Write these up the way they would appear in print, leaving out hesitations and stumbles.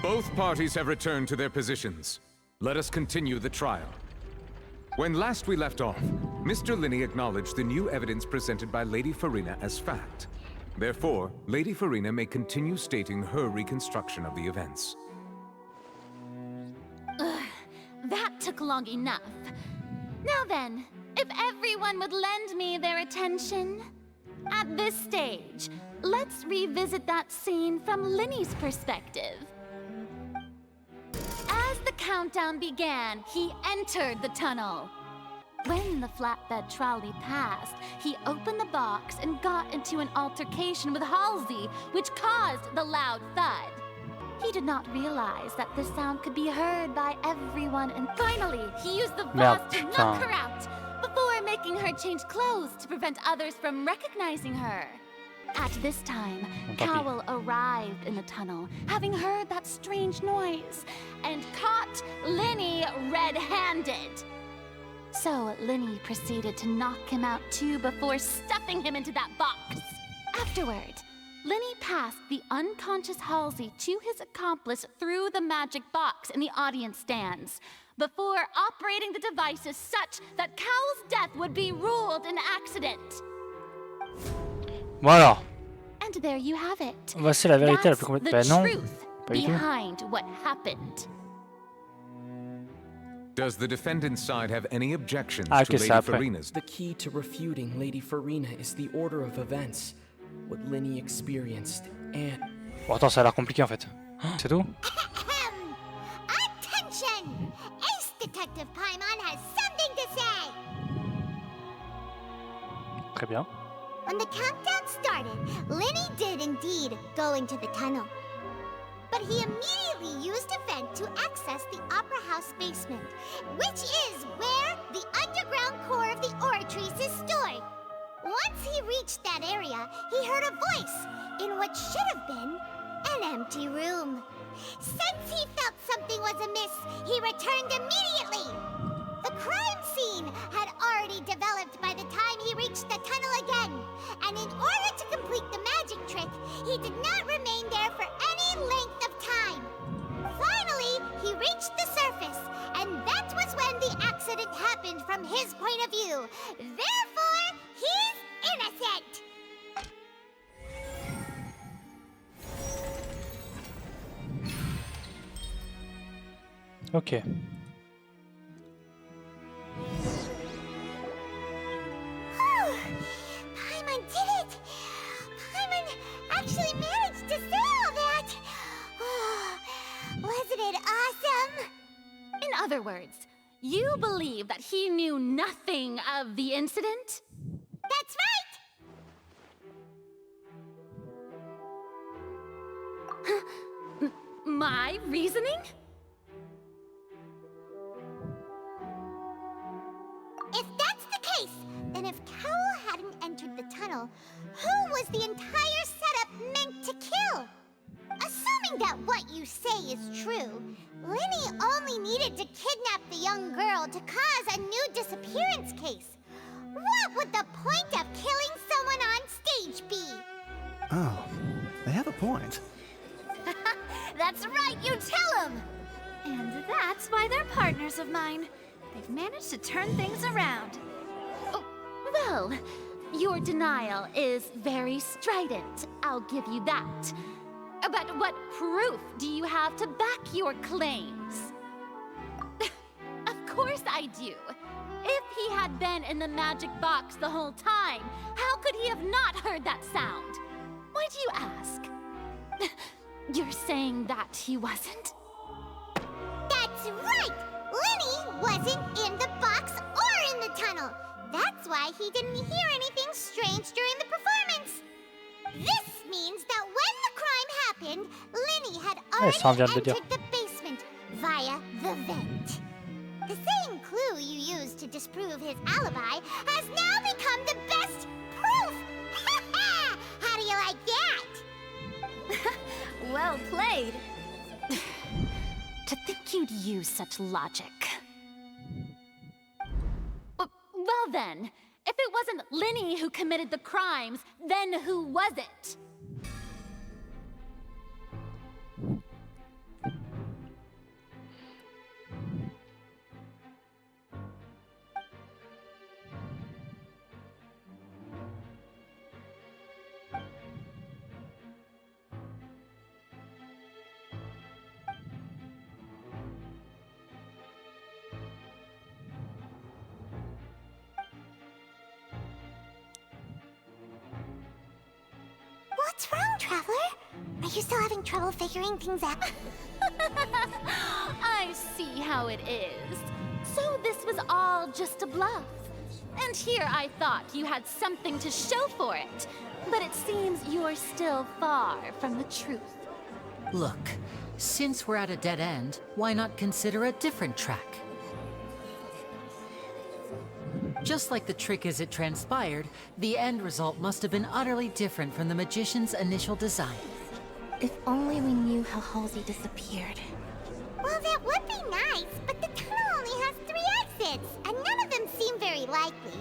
Both parties have returned to their positions. Let us continue the trial. When last we left off, Mr. Lyney acknowledged the new evidence presented by Lady Farina as fact. Therefore, Lady Farina may continue stating her reconstruction of the events. That took long enough. Now then, if everyone would lend me their attention. At this stage, let's revisit that scene from Lyney's perspective. As the countdown began, he entered the tunnel. When the flatbed trolley passed, he opened the box and got into an altercation with Halsey, which caused the loud thud. He did not realize that the sound could be heard by everyone, and finally, he used the vase to knock her out, before making her change clothes to prevent others from recognizing her. At this time, Cowell arrived in the tunnel, having heard that strange noise, and caught Lyney red-handed. So Lyney proceeded to knock him out too before stuffing him into that box. Afterward, Lyney passed the unconscious Halsey to his accomplice through the magic box in the audience stands, before operating the devices such that Cowell's death would be ruled an accident. Voilà. And there you have it. Voici la vérité la plus complète. Ben non, pas du tout. Behind what happened. Does the defendant's side have any objections Ah, to okay, Lady Farina's? The key to refuting Lady Farina is the order of events, what Lyney experienced, and... Bon, attends, ça a l'air compliqué en fait. C'est tout? Attention! Ace Detective Paimon has something to say! Très bien. When the countdown started, Lyney did indeed go into the tunnel. But he immediately used a vent to access the Opera House basement, which is where the underground core of the oratories is stored. Once he reached that area, he heard a voice in what should have been an empty room. Since he felt something was amiss, he returned immediately. The crime scene had already developed by the time he reached the tunnel again, and in order to complete the magic trick, he did not remain there for any length of time. Finally, he reached the surface, and that was when the accident happened from his point of view. Therefore, he's innocent! Ok. Paimon did it! Paimon actually managed to say all that! Wasn't it awesome? In other words, you believe that he knew nothing of the incident? That's right! My reasoning? If that's the case, then if Cowell hadn't entered the tunnel, who was the entire setup meant to kill? Assuming that what you say is true, Lyney only needed to kidnap the young girl to cause a new disappearance case. What would the point of killing someone on stage be? Oh, they have a point. That's right, you tell him! And that's why they're partners of mine. They've managed to turn things around. Oh, well, your denial is very strident, I'll give you that. But what proof do you have to back your claims? Of course I do. If he had been in the magic box the whole time, how could he have not heard that sound? Why do you ask? You're saying that he wasn't? That's right! Lyney wasn't in the box or in the tunnel. That's why he didn't hear anything strange during the performance. This means that when the crime happened, Lyney had already entered the basement via the vent. The same clue you used to disprove his alibi has now become the best proof! How do you like that? Well played. To think you'd use such logic. Well then, if it wasn't Lyney who committed the crimes, then who was it? What's wrong, Traveler? Are you still having trouble figuring things out? I see how it is. So this was all just a bluff. And here I thought you had something to show for it. But it seems you're still far from the truth. Look, since we're at a dead end, why not consider a different track? Just like the trick as it transpired, the end result must have been utterly different from the magician's initial design. If only we knew how Halsey disappeared. Well, that would be nice, but the tunnel only has 3 exits, and none of them seem very likely.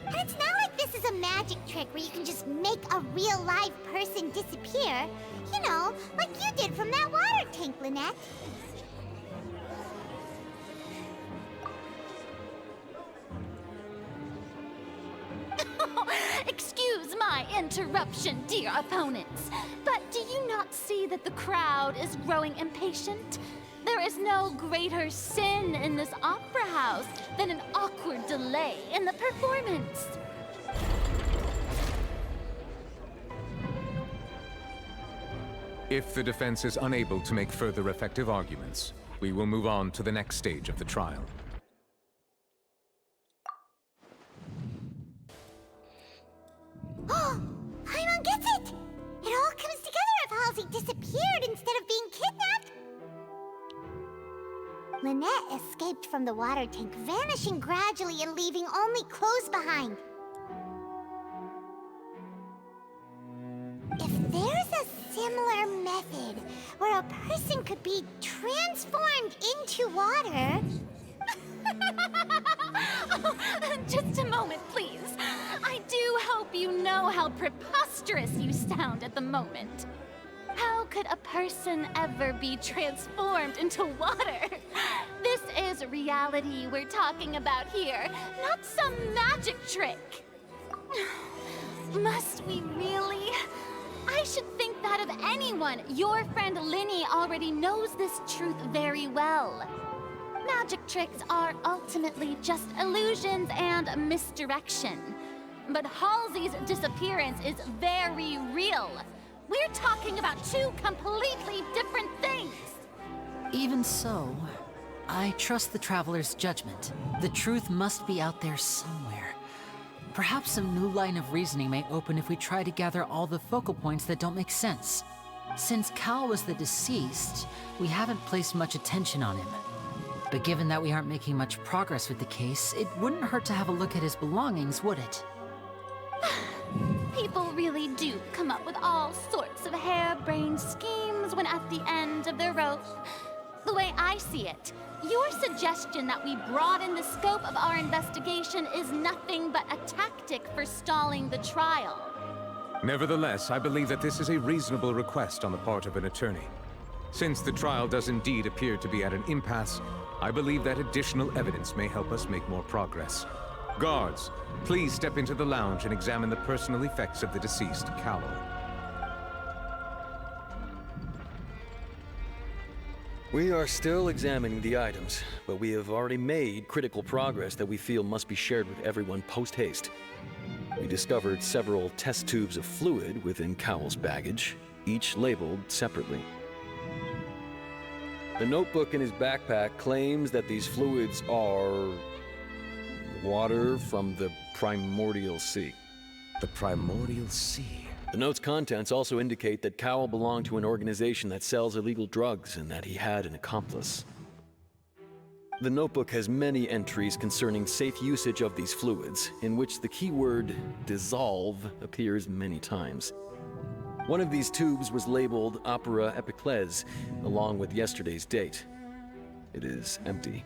And it's not like this is a magic trick where you can just make a real live person disappear. You know, like you did from that water tank, Lynette. Excuse my interruption, dear opponents, but do you not see that the crowd is growing impatient? There is no greater sin in this opera house than an awkward delay in the performance. If the defense is unable to make further effective arguments, we will move on to the next stage of the trial. Oh, Paimon gets it! It all comes together if Halsey disappeared instead of being kidnapped. Lynette escaped from the water tank, vanishing gradually and leaving only clothes behind. If there's a similar method where a person could be transformed into water... Oh, just a moment, please. I do hope you know how preposterous you sound at the moment. How could a person ever be transformed into water? This is reality we're talking about here, not some magic trick. Must we really? I should think that of anyone. Your friend Lyney already knows this truth very well. Magic tricks are ultimately just illusions and misdirection. But Halsey's disappearance is very real. We're talking about 2 completely different things. Even so, I trust the Traveler's judgment. The truth must be out there somewhere. Perhaps some new line of reasoning may open if we try to gather all the focal points that don't make sense. Since Cal was the deceased, we haven't placed much attention on him. But given that we aren't making much progress with the case, it wouldn't hurt to have a look at his belongings, would it? People really do come up with all sorts of harebrained schemes when at the end of their rope. The way I see it, your suggestion that we broaden the scope of our investigation is nothing but a tactic for stalling the trial. Nevertheless, I believe that this is a reasonable request on the part of an attorney. Since the trial does indeed appear to be at an impasse, I believe that additional evidence may help us make more progress. Guards, please step into the lounge and examine the personal effects of the deceased Cowl. We are still examining the items, but we have already made critical progress that we feel must be shared with everyone post-haste. We discovered several test tubes of fluid within Cowl's baggage, each labeled separately. The notebook in his backpack claims that these fluids are water from the primordial sea. The primordial sea? The note's contents also indicate that Cowell belonged to an organization that sells illegal drugs and that he had an accomplice. The notebook has many entries concerning safe usage of these fluids, in which the keyword dissolve appears many times. One of these tubes was labeled Opera Epiclese, along with yesterday's date. It is empty.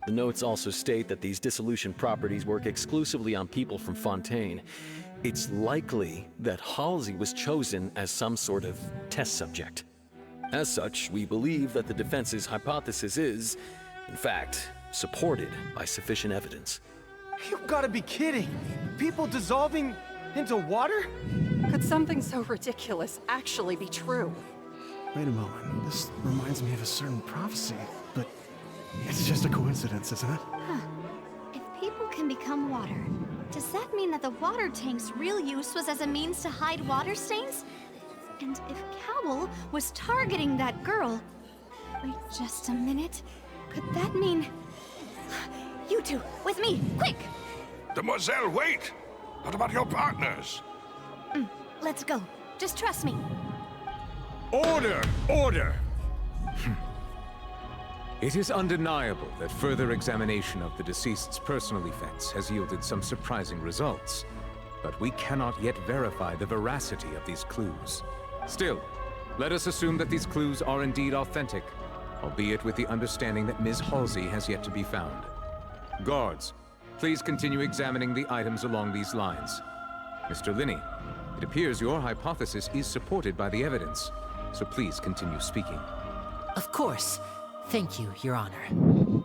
The notes also state that these dissolution properties work exclusively on people from Fontaine. It's likely that Halsey was chosen as some sort of test subject. As such, we believe that the defense's hypothesis is, in fact, supported by sufficient evidence. You've got to be kidding! People dissolving into water? Could something so ridiculous actually be true? Wait a moment. This reminds me of a certain prophecy, but it's just a coincidence, isn't it? If people can become water, Does that mean that the water tank's real use was as a means to hide water stains? And if Cowl was targeting that girl... Wait just a minute. Could that mean... You two, with me, quick! Demoiselle, wait! What about your partners? Let's go. Just trust me. Order! Order! It is undeniable that further examination of the deceased's personal effects has yielded some surprising results. But we cannot yet verify the veracity of these clues. Still, let us assume that these clues are indeed authentic, albeit with the understanding that Ms. Halsey has yet to be found. Guards, please continue examining the items along these lines. Mr. Lyney, it appears your hypothesis is supported by the evidence, so please continue speaking. Of course. Thank you, Your Honor.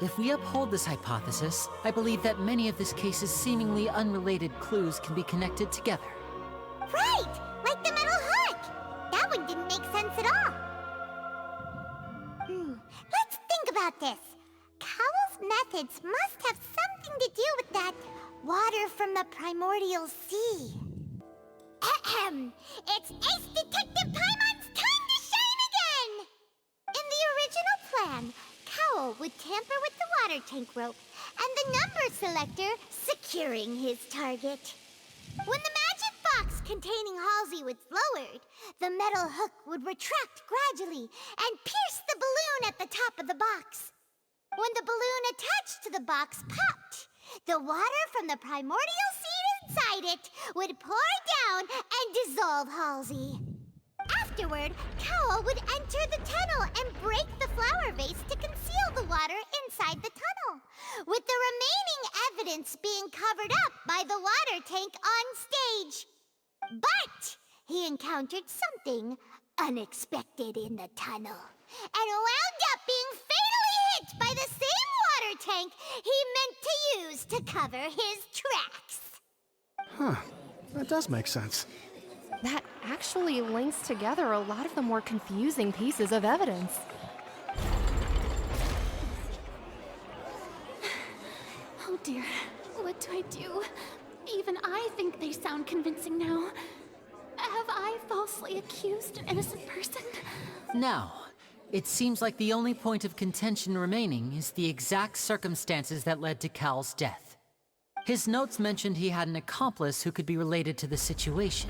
If we uphold this hypothesis, I believe that many of this case's seemingly unrelated clues can be connected together. Right! Like the metal hook! That one didn't make sense at all. Let's think about this. Cowell's methods must have something to do with that water from the primordial sea. Ahem! It's Ace Detective Paimon's time to shine again! In the original plan, Cowell would tamper with the water tank rope and the number selector securing his target. When the magic box containing Halsey was lowered, the metal hook would retract gradually and pierce the balloon at the top of the box. When the balloon attached to the box popped, the water from the primordial seed inside it would pour down and dissolve Halsey. Afterward, Cowell would enter the tunnel and break the flower vase to conceal the water inside the tunnel, with the remaining evidence being covered up by the water tank on stage. But he encountered something unexpected in the tunnel, and wound up being fatally hit by the same water tank he meant to use to cover his tracks. Huh. That does make sense. That actually links together a lot of the more confusing pieces of evidence. Oh dear, what do I do? Even I think they sound convincing now. Have I falsely accused an innocent person? Now, it seems like the only point of contention remaining is the exact circumstances that led to Cal's death. His notes mentioned he had an accomplice who could be related to the situation.